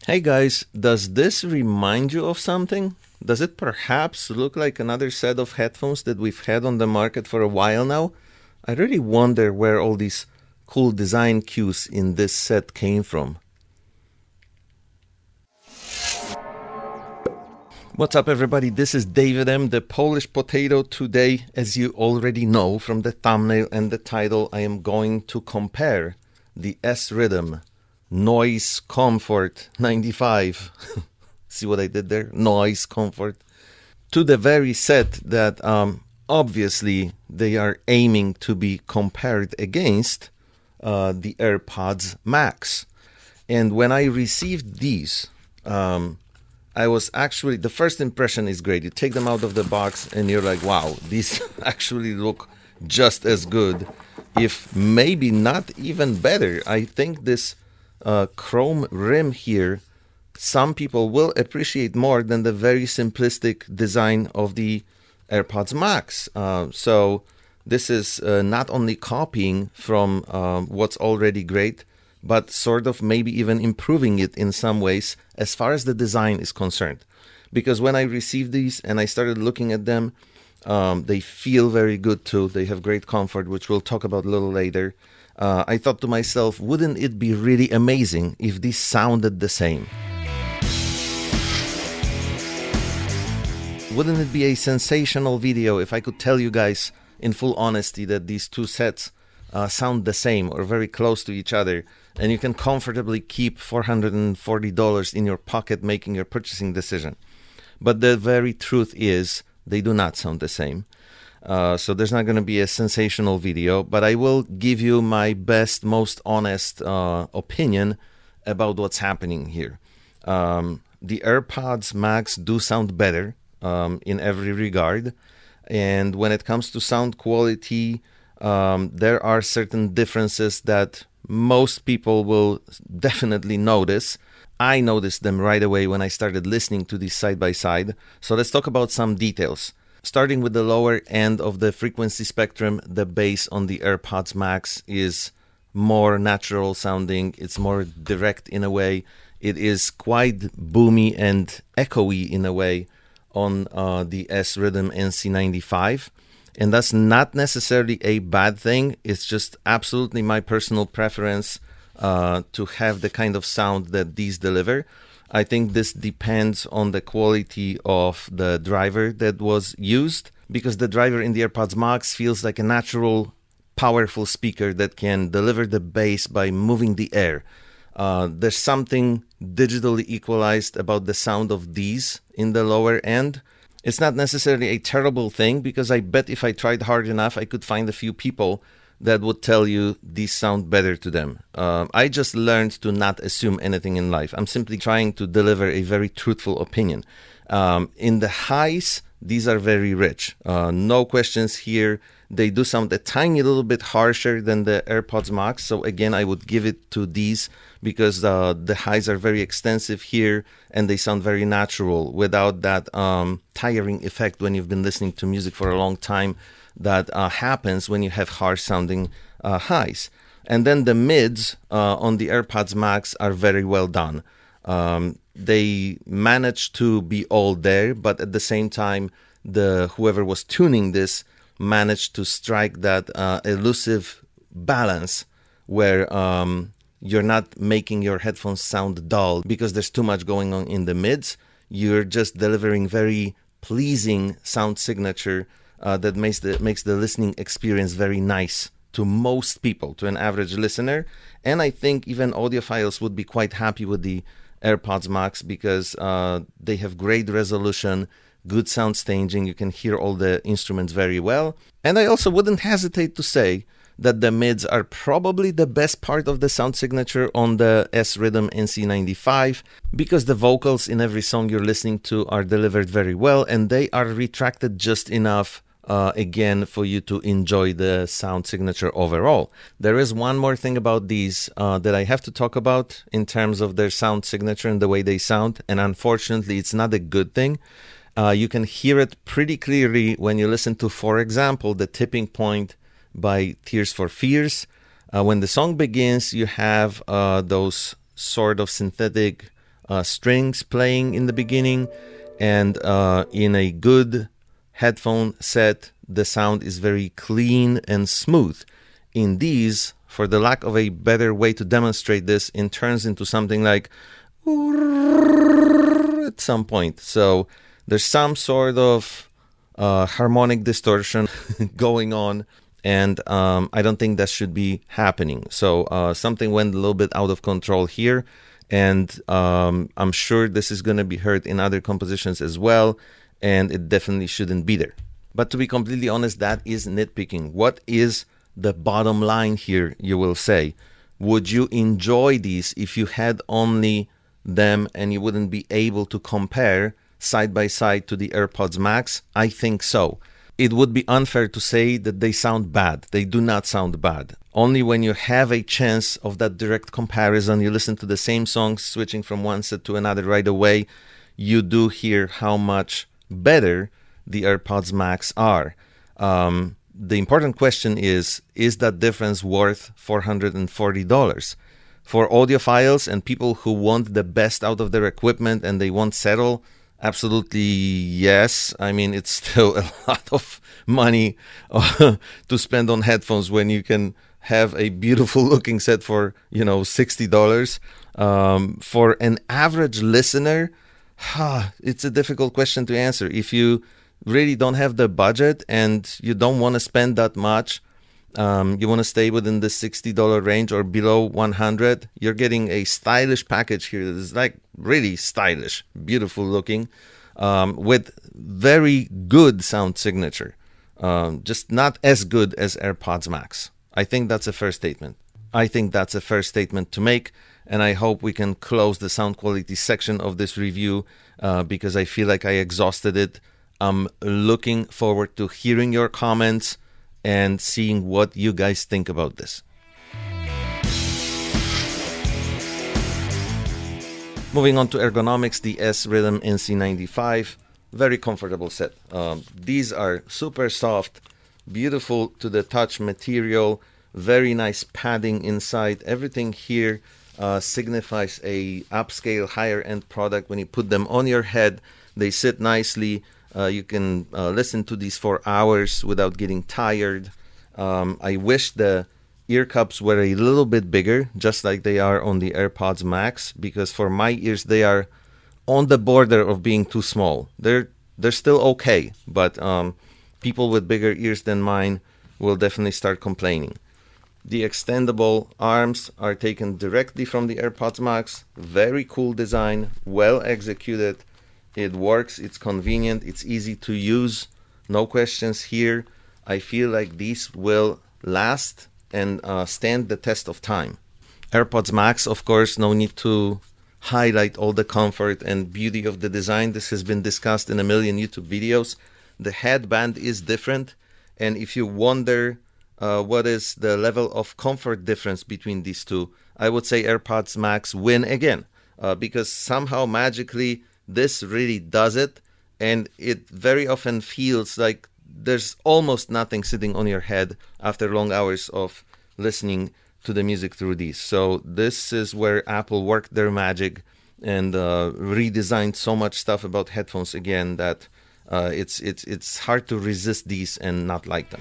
Hey guys, does this remind you of something? Does it perhaps look like another set of headphones that we've had on the market for a while now? I really wonder where all these cool design cues in this set came from. What's up everybody, this is David M, the Polish Potato. Today, as you already know from the thumbnail and the title, I am going to compare the Srhythm Noise Comfort 95. See what I did there? Noise Comfort. To the very set that obviously they are aiming to be compared against the Airpods Max. And when I received these, I was actually, the first impression is great. You take them out of the box and you're like, wow, these actually look just as good, if maybe not even better. I think this chrome rim here, some people will appreciate more than the very simplistic design of the AirPods Max. So this is not only copying from what's already great, but sort of maybe even improving it in some ways as far as the design is concerned. Because when I received these and I started looking at them, they feel very good too. They have great comfort, which we'll talk about a little later. I thought to myself, wouldn't it be really amazing if these sounded the same? Wouldn't it be a sensational video if I could tell you guys in full honesty that these two sets sound the same or very close to each other, and you can comfortably keep $440 in your pocket making your purchasing decision. But the very truth is they do not sound the same. So there's not going to be a sensational video, but I will give you my best, most honest opinion about what's happening here. The AirPods Max do sound better in every regard, and when it comes to sound quality, there are certain differences that most people will definitely notice. I noticed them right away when I started listening to these side by side. So let's talk about some details. Starting with the lower end of the frequency spectrum, the bass on the AirPods Max is more natural sounding. It's more direct in a way. It is quite boomy and echoey in a way on the Srhythm NC95. And that's not necessarily a bad thing. It's just absolutely my personal preference to have the kind of sound that these deliver. I think this depends on the quality of the driver that was used, because the driver in the AirPods Max feels like a natural, powerful speaker that can deliver the bass by moving the air. There's something digitally equalized about the sound of these in the lower end. It's not necessarily a terrible thing, because I bet if I tried hard enough, I could find a few people that would tell you these sound better to them. I just learned to not assume anything in life. I'm simply trying to deliver a very truthful opinion. In the highs, these are very rich. No questions here. They do sound a tiny little bit harsher than the AirPods Max. So again, I would give it to these because the highs are very extensive here and they sound very natural without that tiring effect when you've been listening to music for a long time that happens when you have harsh sounding highs. And then the mids on the AirPods Max are very well done. They managed to be all there, but at the same time, whoever was tuning this managed to strike that elusive balance where you're not making your headphones sound dull because there's too much going on in the mids. You're just delivering very pleasing sound signature that makes the listening experience very nice to most people, to an average listener. And I think even audiophiles would be quite happy with the AirPods Max because they have great resolution, good sound staging. You can hear all the instruments very well. And I also wouldn't hesitate to say that the mids are probably the best part of the sound signature on the Srhythm NC95 because the vocals in every song you're listening to are delivered very well and they are retracted just enough again for you to enjoy the sound signature overall. There is one more thing about these that I have to talk about in terms of their sound signature and the way they sound, and unfortunately it's not a good thing. You can hear it pretty clearly when you listen to, for example, The Tipping Point by Tears for Fears. When the song begins, you have those sort of synthetic strings playing in the beginning, and in a good headphone set, the sound is very clean and smooth. In these, for the lack of a better way to demonstrate this, it turns into something like at some point. So there's some sort of harmonic distortion going on, and I don't think that should be happening. So something went a little bit out of control here, and I'm sure this is going to be heard in other compositions as well, and it definitely shouldn't be there. But to be completely honest, that is nitpicking. What is the bottom line here, you will say? Would you enjoy these if you had only them and you wouldn't be able to compare side by side to the AirPods Max? I think so. It would be unfair to say that they sound bad. They do not sound bad. Only when you have a chance of that direct comparison, you listen to the same songs, switching from one set to another right away, you do hear how much better the AirPods Max are. The important question is that difference worth $440? For audiophiles and people who want the best out of their equipment and they won't settle, absolutely yes. I mean, it's still a lot of money to spend on headphones when you can have a beautiful looking set for, $60. For an average listener, it's a difficult question to answer. If you really don't have the budget and you don't want to spend that much, you want to stay within the $60 range or below $100, you're getting a stylish package here that is like really stylish, beautiful looking, with very good sound signature, just not as good as AirPods Max. I think that's a fair statement. To make, and I hope we can close the sound quality section of this review because I feel like I exhausted it. I'm looking forward to hearing your comments and seeing what you guys think about this. Moving on to ergonomics, the Srhythm NC95, very comfortable set. These are super soft, beautiful to the touch material, very nice padding inside. Everything here signifies a upscale, higher end product. When you put them on your head, they sit nicely. You can listen to these for hours without getting tired. I wish the ear cups were a little bit bigger, just like they are on the AirPods Max, because for my ears, they are on the border of being too small. They're still okay, but people with bigger ears than mine will definitely start complaining. The extendable arms are taken directly from the AirPods Max. Very cool design, well executed. It works, it's convenient, it's easy to use, no questions here. I feel like these will last and stand the test of time. AirPods Max, of course, no need to highlight all the comfort and beauty of the design. This has been discussed in a million YouTube videos. The headband is different, and if you wonder what is the level of comfort difference between these two, I would say AirPods Max win again, because somehow magically this really does it, and it very often feels like there's almost nothing sitting on your head after long hours of listening to the music through these. So this is where Apple worked their magic and redesigned so much stuff about headphones again that it's hard to resist these and not like them.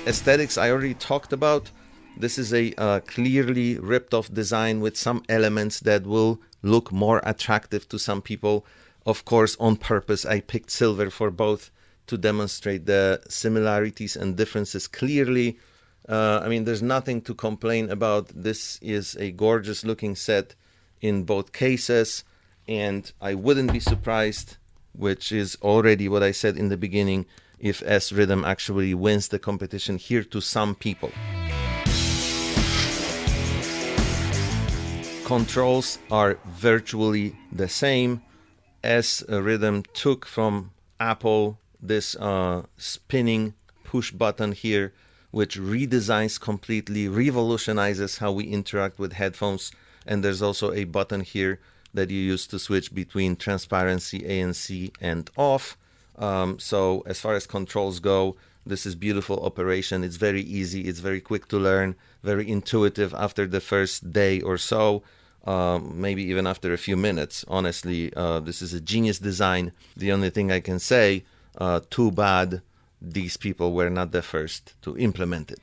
Aesthetics I already talked about. This is a clearly ripped off design with some elements that will look more attractive to some people. Of course, on purpose, I picked silver for both to demonstrate the similarities and differences clearly. I mean, there's nothing to complain about. This is a gorgeous looking set in both cases, and I wouldn't be surprised, which is already what I said in the beginning, if Srhythm actually wins the competition here to some people. Controls are virtually the same. Srhythm took from Apple this spinning push button here, which redesigns completely, revolutionizes how we interact with headphones. And there's also a button here that you use to switch between transparency, ANC, and off. So as far as controls go, This is beautiful operation. It's very easy. It's very quick to learn, very intuitive after the first day or so, maybe even after a few minutes. Honestly, this is a genius design. The only thing I can say, too bad these people were not the first to implement it.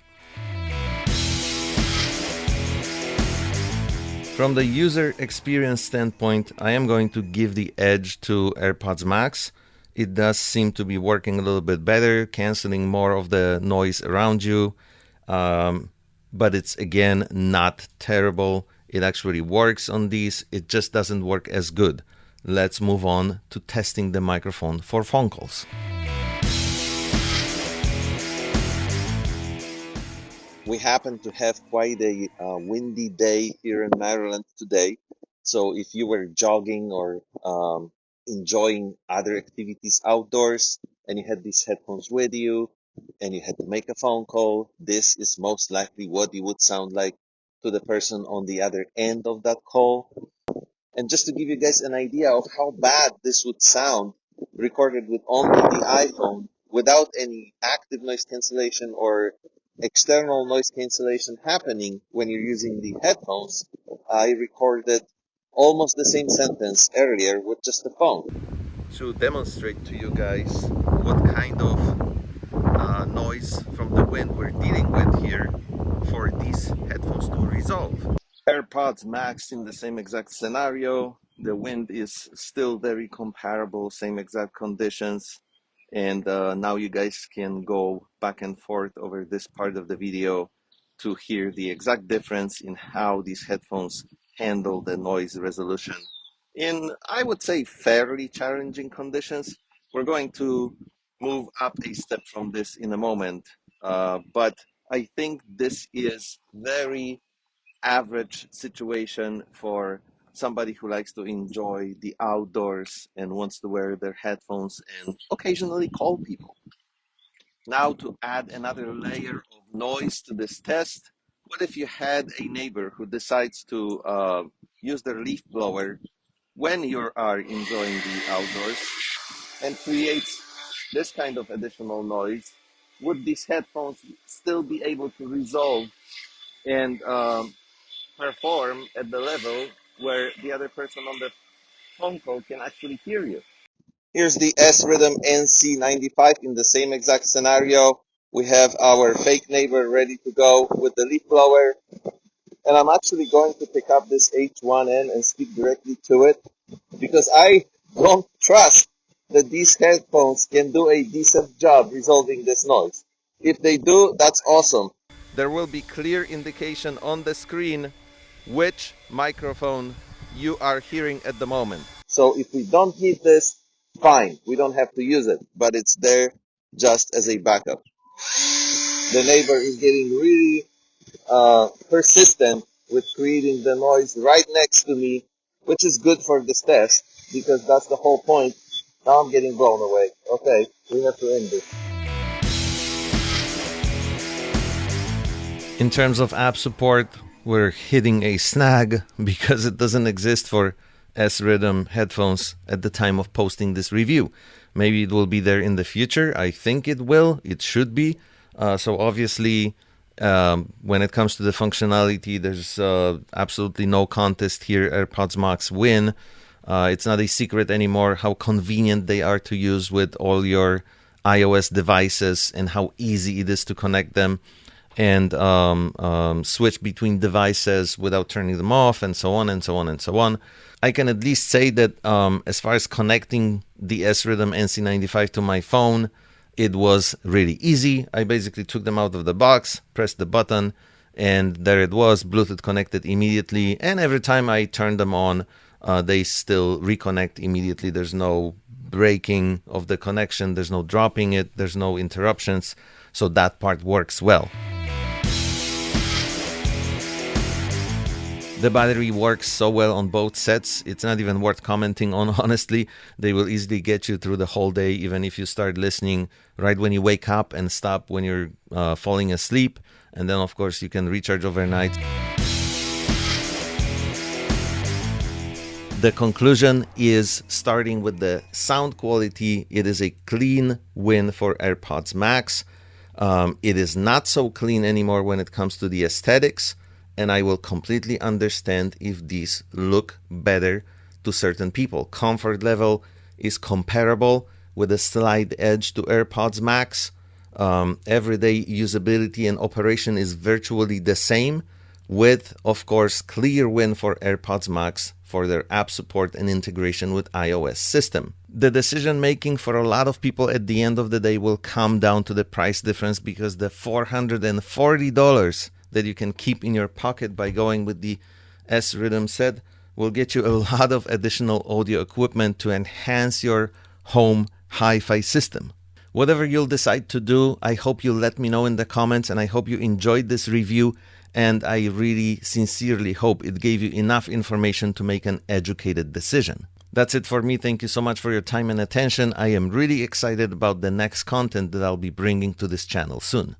From the user experience standpoint, I am going to give the edge to AirPods Max. It does seem to be working a little bit better, canceling more of the noise around you. But it's, again, not terrible. It actually works on these. It just doesn't work as good. Let's move on to testing the microphone for phone calls. We happen to have quite a windy day here in Maryland today. So if you were jogging or enjoying other activities outdoors and you had these headphones with you and you had to make a phone call, this is most likely what you would sound like to the person on the other end of that call. And just to give you guys an idea of how bad this would sound recorded with only the iPhone without any active noise cancellation or external noise cancellation happening when you're using the headphones, I recorded almost the same sentence earlier with just the phone. To demonstrate to you guys what kind of noise from the wind we're dealing with here for these headphones to resolve. AirPods Max in the same exact scenario. The wind is still very comparable, same exact conditions. And now you guys can go back and forth over this part of the video to hear the exact difference in how these headphones handle the noise resolution in, I would say, fairly challenging conditions. We're going to move up a step from this in a moment, but I think this is very average situation for somebody who likes to enjoy the outdoors and wants to wear their headphones and occasionally call people. Now, to add another layer of noise to this test, what if you had a neighbor who decides to use their leaf blower when you are enjoying the outdoors and creates this kind of additional noise? Would these headphones still be able to resolve and perform at the level where the other person on the phone call can actually hear you? Here's the Srhythm NC95 in the same exact scenario. We have our fake neighbor ready to go with the leaf blower. And I'm actually going to pick up this H1N and speak directly to it because I don't trust that these headphones can do a decent job resolving this noise. If they do, that's awesome. There will be clear indication on the screen which microphone you are hearing at the moment. So if we don't need this, fine, we don't have to use it, but it's there just as a backup. The neighbor is getting really persistent with creating the noise right next to me, which is good for this test because that's the whole point. Now I'm getting blown away. Okay, we have to end this. In terms of app support, we're hitting a snag because it doesn't exist for Srhythm headphones at the time of posting this review. Maybe it will be there in the future. I think it will. It should be. So obviously, when it comes to the functionality, there's absolutely no contest here. AirPods Max win. It's not a secret anymore how convenient they are to use with all your iOS devices and how easy it is to connect them and switch between devices without turning them off, and so on and so on and so on. I can at least say that as far as connecting the Srhythm NC95 to my phone, it was really easy. I basically took them out of the box, pressed the button, and there it was, Bluetooth connected immediately. And every time I turn them on, they still reconnect immediately. There's no breaking of the connection, there's no dropping it, there's no interruptions. So that part works well. The battery works so well on both sets, it's not even worth commenting on, honestly. They will easily get you through the whole day, even if you start listening right when you wake up and stop when you're falling asleep. And then, of course, you can recharge overnight. The conclusion is, starting with the sound quality, it is a clean win for AirPods Max. It is not so clean anymore when it comes to the aesthetics, and I will completely understand if these look better to certain people. Comfort level is comparable with a slight edge to AirPods Max. Everyday usability and operation is virtually the same, with, of course, clear win for AirPods Max for their app support and integration with iOS system. The decision making for a lot of people at the end of the day will come down to the price difference, because the $440 that you can keep in your pocket by going with the Srhythm set will get you a lot of additional audio equipment to enhance your home hi-fi system. Whatever you'll decide to do, I hope you'll let me know in the comments, and I hope you enjoyed this review, and I really sincerely hope it gave you enough information to make an educated decision. That's it for me. Thank you so much for your time and attention. I am really excited about the next content that I'll be bringing to this channel soon.